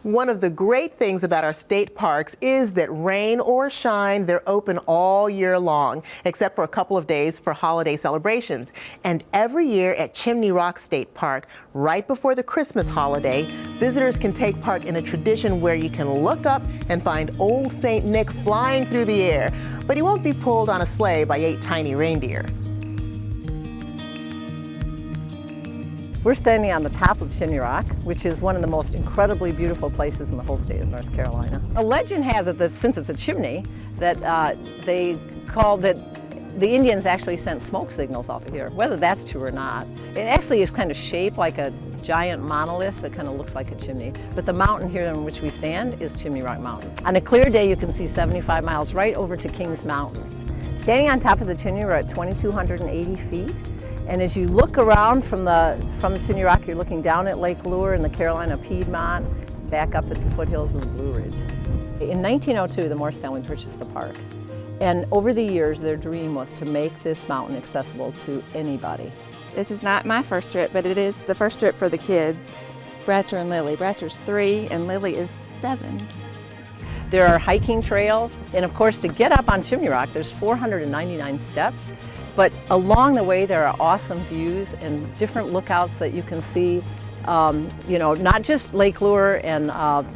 One of the great things about our state parks is that rain or shine, they're open all year long, except for a couple of days for holiday celebrations. And every year at Chimney Rock State Park, right before the Christmas holiday, visitors can take part in a tradition where you can look up and find old St. Nick flying through the air. But he won't be pulled on a sleigh by 8 tiny reindeer. We're standing on the top of Chimney Rock, which is one of the most incredibly beautiful places in the whole state of North Carolina. A legend has it that since it's a chimney, that they called that the Indians actually sent smoke signals off of here, whether that's true or not. It actually is kind of shaped like a giant monolith that kind of looks like a chimney. But the mountain here on which we stand is Chimney Rock Mountain. On a clear day, you can see 75 miles right over to Kings Mountain. Standing on top of the chimney, we're at 2,280 feet. And as you look around from Chimney Rock, you're looking down at Lake Lure and the Carolina Piedmont, back up at the foothills of the Blue Ridge. In 1902, the Morse family purchased the park. And over the years, their dream was to make this mountain accessible to anybody. This is not my first trip, but it is the first trip for the kids, Bratcher and Lily. Bratcher's 3 and Lily is 7. There are hiking trails, and of course to get up on Chimney Rock, there's 499 steps. But along the way, there are awesome views and different lookouts that you can see. Not just Lake Lure and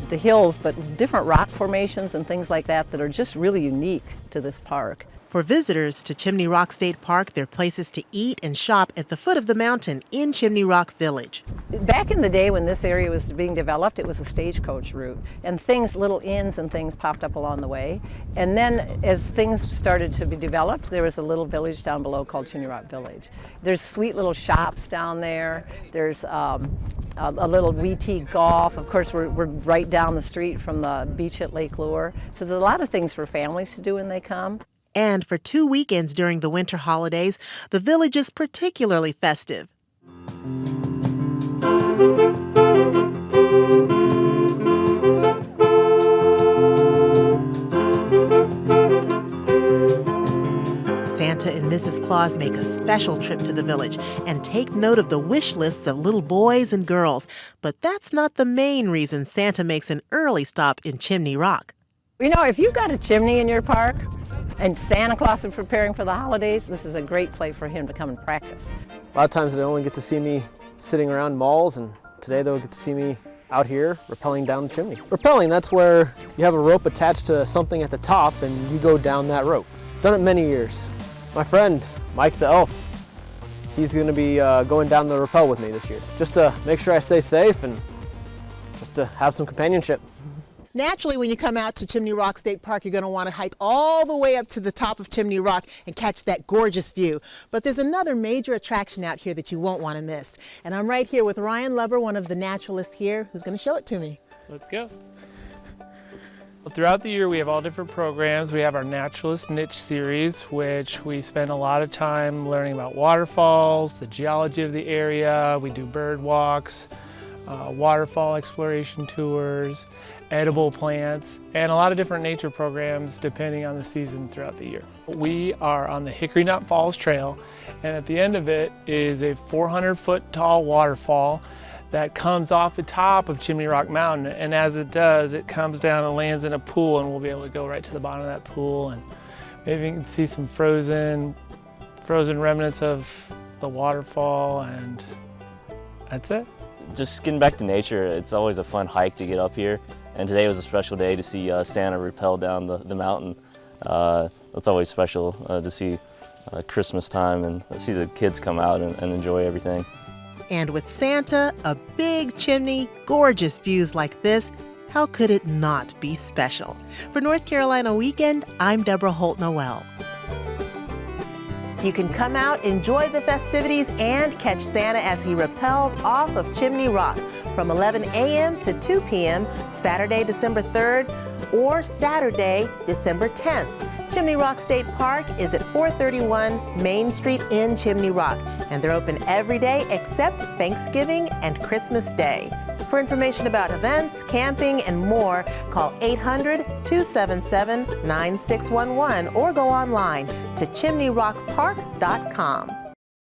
the hills, but different rock formations and things like that that are just really unique to this park. For visitors to Chimney Rock State Park, there are places to eat and shop at the foot of the mountain in Chimney Rock Village. Back in the day when this area was being developed, it was a stagecoach route, and little inns and things popped up along the way. And then as things started to be developed, there was a little village down below called Chimney Rock Village. There's sweet little shops down there. There's a little WT Golf. Of course, we're right down the street from the beach at Lake Lure. So there's a lot of things for families to do when they come. And for 2 weekends during the winter holidays, the village is particularly festive. Santa and Mrs. Claus make a special trip to the village and take note of the wish lists of little boys and girls. But that's not the main reason Santa makes an early stop in Chimney Rock. You know, if you've got a chimney in your park and Santa Claus is preparing for the holidays, this is a great place for him to come and practice. A lot of times they only get to see me sitting around malls, and today they'll get to see me out here rappelling down the chimney. Rappelling, that's where you have a rope attached to something at the top and you go down that rope. Done it many years. My friend, Mike the Elf, he's going to be going down the rappel with me this year, just to make sure I stay safe and just to have some companionship. Naturally, when you come out to Chimney Rock State Park, you're going to want to hike all the way up to the top of Chimney Rock and catch that gorgeous view. But there's another major attraction out here that you won't want to miss. And I'm right here with Ryan Lubber, one of the naturalists here, who's going to show it to me. Let's go. Well, throughout the year, we have all different programs. We have our Naturalist Niche series, which we spend a lot of time learning about waterfalls, the geology of the area. We do bird walks, waterfall exploration tours, edible plants, and a lot of different nature programs depending on the season throughout the year. We are on the Hickory Nut Falls Trail, and at the end of it is a 400-foot tall waterfall that comes off the top of Chimney Rock Mountain, and as it does, it comes down and lands in a pool, and we'll be able to go right to the bottom of that pool, and maybe you can see some frozen remnants of the waterfall, and that's it. Just getting back to nature, it's always a fun hike to get up here. And today was a special day to see Santa rappel down the mountain. It's always special to see Christmas time and see the kids come out and enjoy everything. And with Santa, a big chimney, gorgeous views like this, how could it not be special? For North Carolina Weekend, I'm Deborah Holt-Noel. You can come out, enjoy the festivities, and catch Santa as he rappels off of Chimney Rock from 11 a.m. to 2 p.m. Saturday, December 3rd, or Saturday, December 10th. Chimney Rock State Park is at 431 Main Street in Chimney Rock, and they're open every day except Thanksgiving and Christmas Day. For information about events, camping, and more, call 800-277-9611 or go online to chimneyrockpark.com.